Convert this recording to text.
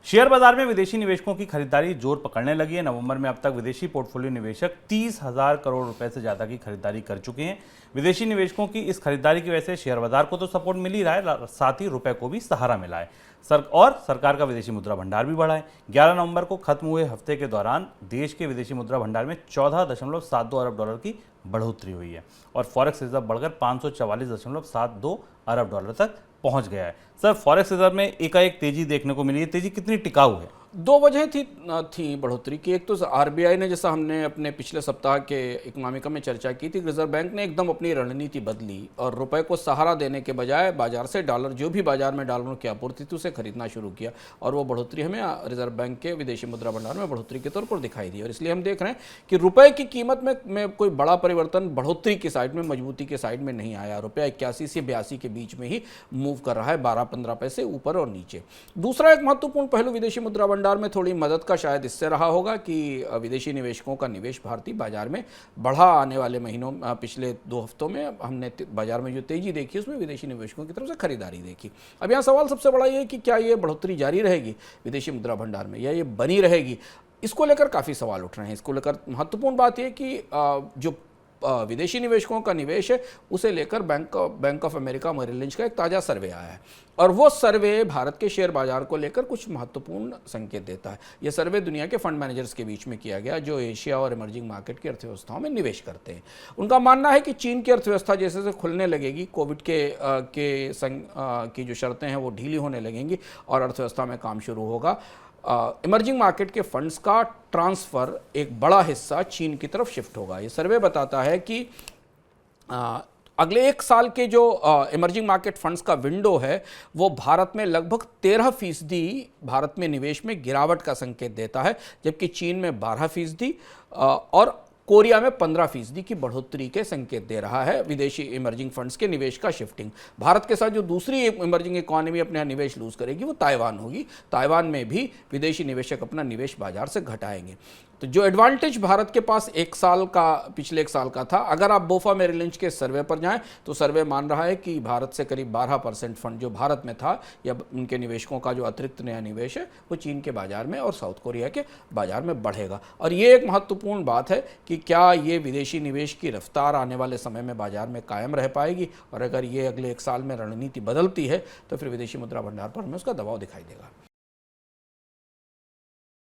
Share बाजार में विदेशी निवेशकों की खरीदारी जोर पकड़ने लगी है। नवंबर में अब तक विदेशी पोर्टफोलियो निवेशक 30,000 करोड़ रुपए से ज्यादा की खरीदारी कर चुके हैं। विदेशी निवेशकों की इस खरीदारी की वजह से शेयर बाजार को तो सपोर्ट मिल ही रहा है, साथ ही रुपए को भी सहारा मिला है। सरकार का विदेशी मुद्रा भंडार भी बढ़ा है। 11 नवंबर को खत्म हुए हफ्ते के दौरान देश के विदेशी मुद्रा भंडार में 14.72 अरब डॉलर की बढ़ोतरी हुई है और फॉरेक्स रिजर्व बढ़कर 544.72 अरब डॉलर तक पहुंच गया है। सर, फॉरेक्स रिजर्व में एकाएक तेजी देखने को मिली है, तेजी कितनी टिकाऊ है? दो वजह थी बढ़ोतरी की। एक तो आरबीआई ने, जैसा हमने अपने पिछले सप्ताह के इकोनॉमिका में चर्चा की थी, रिजर्व बैंक ने एकदम अपनी रणनीति बदली और रुपए को सहारा देने के बजाय बाजार से डॉलर, जो भी बाजार में डॉलरों की आपूर्ति थी, उसे खरीदना शुरू किया और वो बढ़ोतरी हमें रिजर्व बैंक के विदेशी मुद्रा भंडार में बढ़ोतरी के तौर पर दिखाई दी। और इसलिए हम देख रहे हैं कि रुपए की कीमत में कोई बड़ा परिवर्तन बढ़ोतरी की साइड में, मजबूती के साइड में नहीं आया। रुपया 81 से 82 के बीच में ही मूव कर रहा है, 12-15 पैसे ऊपर और नीचे। दूसरा एक महत्वपूर्ण पहलू विदेशी मुद्रा भंडार में थोड़ी मदद का शायद इससे रहा होगा कि विदेशी निवेशकों का निवेश भारतीय बाजार में बढ़ा। आने वाले महीनों, पिछले 2 हफ्तों में हमने बाजार में जो तेजी देखी, उसमें विदेशी निवेशकों की तरफ से खरीदारी देखी। अब यहाँ सवाल सबसे बड़ा ये है कि क्या ये बढ़ोतरी जारी रहेगी विदेशी मुद्रा भंडार में या ये बनी रहेगी? इसको लेकर काफ़ी सवाल उठ रहे हैं। इसको लेकर महत्वपूर्ण बात यह कि जो विदेशी निवेशकों का निवेश है, उसे लेकर बैंक ऑफ अमेरिका मर्रिल लिंच का एक ताज़ा सर्वे आया है और वो सर्वे भारत के शेयर बाजार को लेकर कुछ महत्वपूर्ण संकेत देता है। यह सर्वे दुनिया के फंड मैनेजर्स के बीच में किया गया जो एशिया और इमर्जिंग मार्केट की अर्थव्यवस्थाओं में निवेश करते हैं। उनका मानना है कि चीन की अर्थव्यवस्था जैसे जैसे खुलने लगेगी, कोविड की जो शर्तें हैं वो ढीली होने लगेंगी और अर्थव्यवस्था में काम शुरू होगा। इमर्जिंग मार्केट के फंड्स का ट्रांसफ़र, एक बड़ा हिस्सा चीन की तरफ शिफ्ट होगा। ये सर्वे बताता है कि अगले 1 साल के जो इमर्जिंग मार्केट फंड्स का विंडो है, वो भारत में लगभग 13% भारत में निवेश में गिरावट का संकेत देता है, जबकि चीन में 12% और कोरिया में 15% की बढ़ोतरी के संकेत दे रहा है विदेशी इमर्जिंग फंड्स के निवेश का शिफ्टिंग। भारत के साथ जो दूसरी इमर्जिंग इकोनॉमी अपने यहाँ निवेश लूज करेगी वो ताइवान होगी। ताइवान में भी विदेशी निवेशक अपना निवेश बाजार से घटाएंगे। तो जो एडवांटेज भारत के पास पिछले 1 साल का था, अगर आप बोफा मर्रिल लिंच के सर्वे पर जाएं तो सर्वे मान रहा है कि भारत से करीब 12% फंड जो भारत में था या उनके निवेशकों का जो अतिरिक्त नया निवेश है, वो चीन के बाजार में और साउथ कोरिया के बाजार में बढ़ेगा। और ये एक महत्वपूर्ण बात है कि क्या ये विदेशी निवेश की रफ्तार आने वाले समय में बाजार में कायम रह पाएगी, और अगर ये अगले 1 साल में रणनीति बदलती है तो फिर विदेशी मुद्रा भंडार पर हमें उसका दबाव दिखाई देगा।